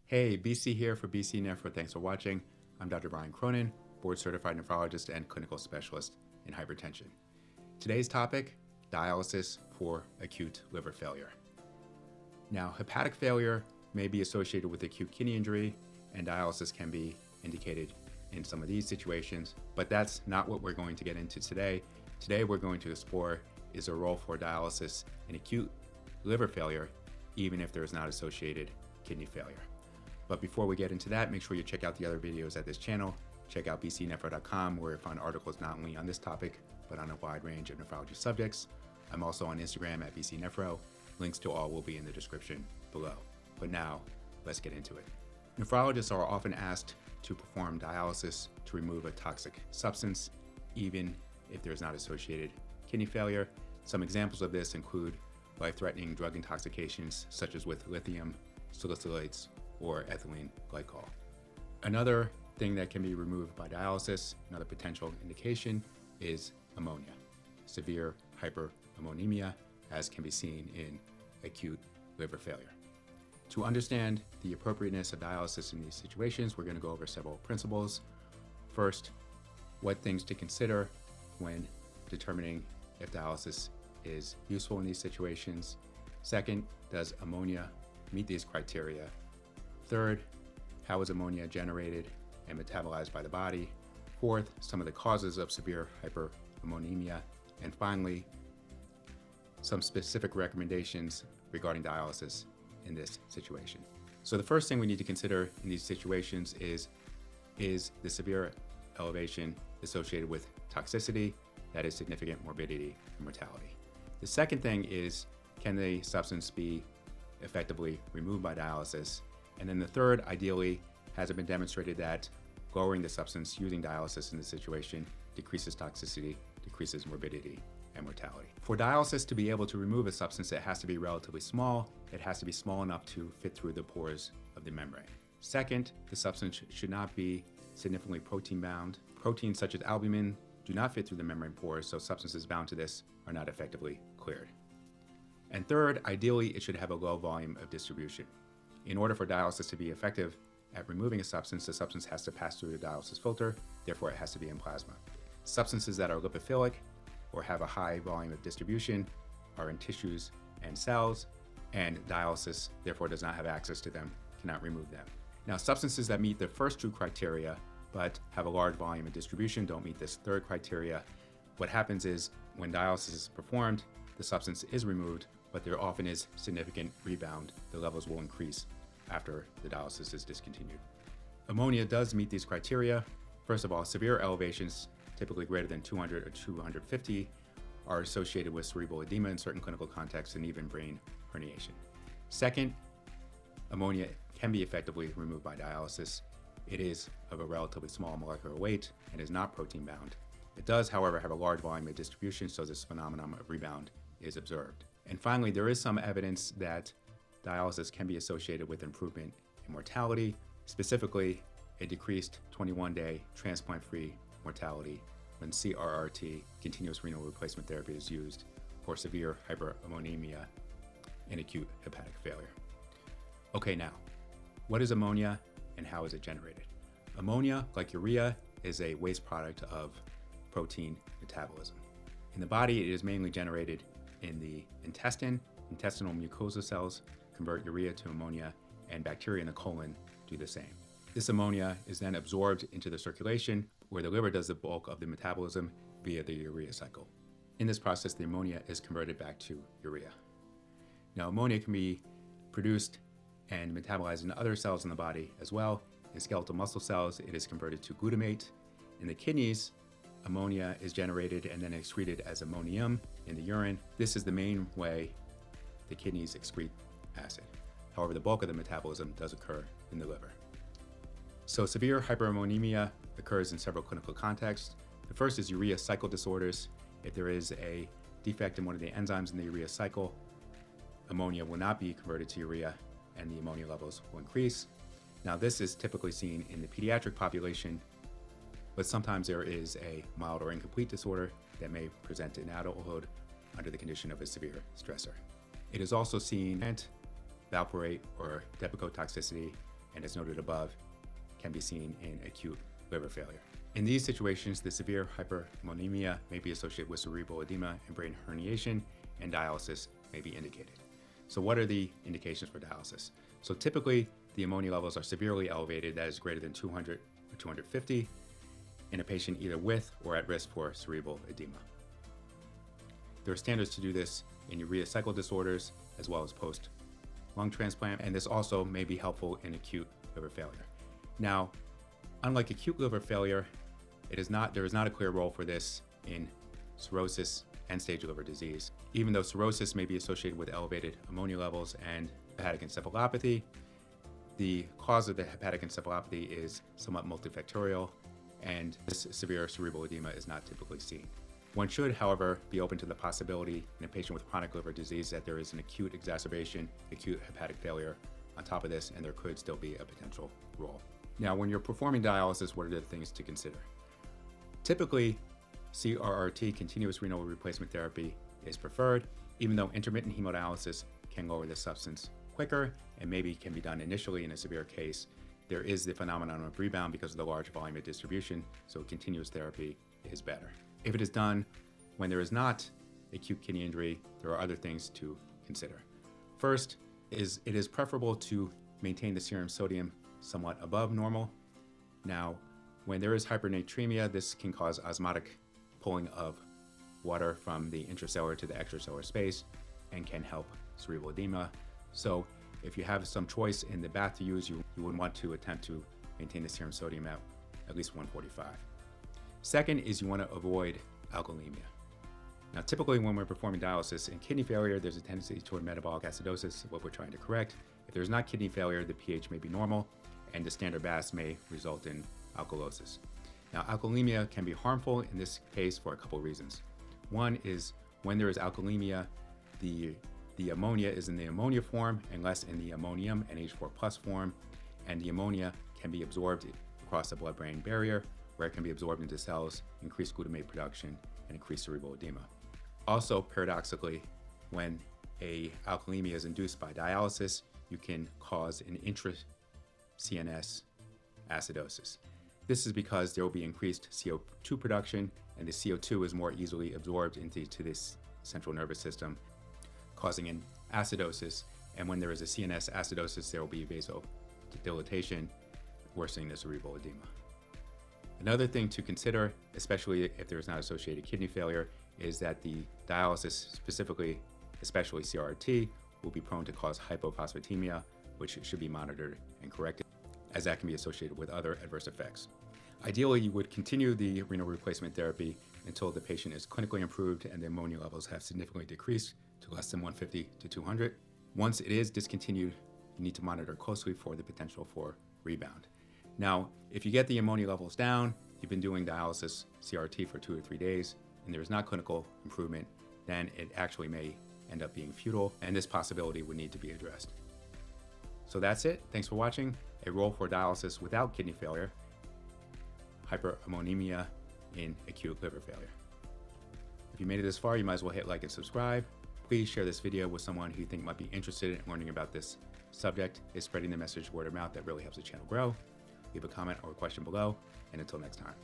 Hey, BC here for BC Nephro. Thanks for watching. I'm Dr. Brian Cronin, board certified nephrologist and clinical specialist in hypertension. Today's topic, dialysis for acute liver failure. Now, hepatic failure may be associated with acute kidney injury, and dialysis can be indicated in some of these situations, but that's not what we're going to get into today. Today, we're going to explore is a role for dialysis in acute liver failure, even if there is not associated kidney failure. But before we get into that, make sure you check out the other videos at this channel. Check out bcnephro.com, where you'll find articles not only on this topic, but on a wide range of nephrology subjects. I'm also on Instagram at bcnephro. Links to all will be in the description below. But now, let's get into it. Nephrologists are often asked to perform dialysis to remove a toxic substance, even if there's not associated kidney failure. Some examples of this include life-threatening drug intoxications, such as with lithium, salicylates, or ethylene glycol. Another thing that can be removed by dialysis, another potential indication, is ammonia, severe hyperammonemia, as can be seen in acute liver failure. To understand the appropriateness of dialysis in these situations, we're going to go over several principles. First, what things to consider when determining if dialysis is useful in these situations. Second, does ammonia meet these criteria? Third, how is ammonia generated and metabolized by the body? Fourth, some of the causes of severe hyperammonemia. And finally, some specific recommendations regarding dialysis in this situation. So the first thing we need to consider in these situations is the severe elevation associated with toxicity, that is significant morbidity and mortality. The second thing is, can the substance be effectively removed by dialysis? And then the third, ideally, has it been demonstrated that lowering the substance using dialysis in this situation decreases toxicity, decreases morbidity and mortality. For dialysis to be able to remove a substance, it has to be relatively small. It has to be small enough to fit through the pores of the membrane. Second, the substance should not be significantly protein bound. Proteins such as albumin do not fit through the membrane pores, so substances bound to this are not effectively cleared. And third, ideally, it should have a low volume of distribution. In order for dialysis to be effective at removing a substance, the substance has to pass through the dialysis filter, therefore it has to be in plasma. Substances that are lipophilic or have a high volume of distribution are in tissues and cells, and dialysis therefore does not have access to them, cannot remove them. Now, substances that meet the first two criteria but have a large volume of distribution don't meet this third criteria. What happens is when dialysis is performed, the substance is removed, but there often is significant rebound. The levels will increase after the dialysis is discontinued. Ammonia does meet these criteria. First of all, severe elevations, typically greater than 200 or 250, are associated with cerebral edema in certain clinical contexts and even brain herniation. Second, ammonia can be effectively removed by dialysis. It is of a relatively small molecular weight and is not protein bound. It does, however, have a large volume of distribution, so this phenomenon of rebound is observed. And finally, there is some evidence that dialysis can be associated with improvement in mortality, specifically a decreased 21-day transplant-free mortality when CRRT, continuous renal replacement therapy, is used for severe hyperammonemia and acute hepatic failure. Okay, now, what is ammonia and how is it generated? Ammonia, like urea, is a waste product of protein metabolism. In the body, it is mainly generated in the intestine. Intestinal mucosa cells convert urea to ammonia, and bacteria in the colon do the same. This ammonia is then absorbed into the circulation, where the liver does the bulk of the metabolism via the urea cycle. In this process, the ammonia is converted back to urea. Now, ammonia can be produced and metabolized in other cells in the body as well. In skeletal muscle cells, it is converted to glutamate. In the kidneys, ammonia is generated and then excreted as ammonium in the urine. This is the main way the kidneys excrete acid. However, the bulk of the metabolism does occur in the liver. So severe hyperammonemia occurs in several clinical contexts. The first is urea cycle disorders. If there is a defect in one of the enzymes in the urea cycle, ammonia will not be converted to urea and the ammonia levels will increase. Now, this is typically seen in the pediatric population, but sometimes there is a mild or incomplete disorder that may present in adulthood under the condition of a severe stressor. It is also seen in valproate or depakote toxicity and as noted above, can be seen in acute liver failure. In these situations, the severe hyperammonemia may be associated with cerebral edema and brain herniation, and dialysis may be indicated. So what are the indications for dialysis? So typically, the ammonia levels are severely elevated, that is greater than 200 or 250, in a patient either with or at risk for cerebral edema. There are standards to do this in urea cycle disorders as well as post-lung transplant, and this also may be helpful in acute liver failure. Now, unlike acute liver failure, there is not a clear role for this in cirrhosis, end-stage liver disease. Even though cirrhosis may be associated with elevated ammonia levels and hepatic encephalopathy, the cause of the hepatic encephalopathy is somewhat multifactorial, and this severe cerebral edema is not typically seen. One should, however, be open to the possibility in a patient with chronic liver disease that there is an acute exacerbation, acute hepatic failure on top of this, and there could still be a potential role. Now, when you're performing dialysis, what are the things to consider? Typically, CRRT, continuous renal replacement therapy, is preferred, even though intermittent hemodialysis can lower the substance quicker and maybe can be done initially in a severe case. There is the phenomenon of rebound because of the large volume of distribution, so continuous therapy is better. If it is done when there is not acute kidney injury, there are other things to consider. First, it is preferable to maintain the serum sodium somewhat above normal. Now, when there is hypernatremia, this can cause osmotic pulling of water from the intracellular to the extracellular space and can help cerebral edema. So if you have some choice in the bath to use, you would want to attempt to maintain the serum sodium at least 145. Second is you want to avoid alkalemia. Now, typically when we're performing dialysis in kidney failure, there's a tendency toward metabolic acidosis, what we're trying to correct. If there's not kidney failure, the pH may be normal, and the standard baths may result in alkalosis. Now, alkalemia can be harmful in this case for a couple reasons. One is when there is alkalemia, the ammonia is in the ammonia form and less in the ammonium, NH4+ form, and the ammonia can be absorbed across the blood-brain barrier, where it can be absorbed into cells, increase glutamate production, and increase cerebral edema. Also, paradoxically, when a alkalemia is induced by dialysis, you can cause an intra-CNS acidosis. This is because there will be increased CO2 production, and the CO2 is more easily absorbed into this central nervous system, causing an acidosis. And when there is a CNS acidosis, there will be vasodilatation, worsening the cerebral edema. Another thing to consider, especially if there is not associated kidney failure, is that the dialysis, especially CRRT, will be prone to cause hypophosphatemia, which should be monitored and corrected, as that can be associated with other adverse effects. Ideally, you would continue the renal replacement therapy until the patient is clinically improved and the ammonia levels have significantly decreased to less than 150 to 200. Once it is discontinued, you need to monitor closely for the potential for rebound. Now, if you get the ammonia levels down, you've been doing dialysis CRT for 2 or 3 days, and there is not clinical improvement, then it actually may end up being futile, and this possibility would need to be addressed. So that's it. Thanks for watching. A role for dialysis without kidney failure, hyperammonemia in acute liver failure. If you made it this far, you might as well hit like and subscribe. Please share this video with someone who you think might be interested in learning about this subject. It's spreading the message word of mouth that really helps the channel grow. Leave a comment or a question below, and until next time.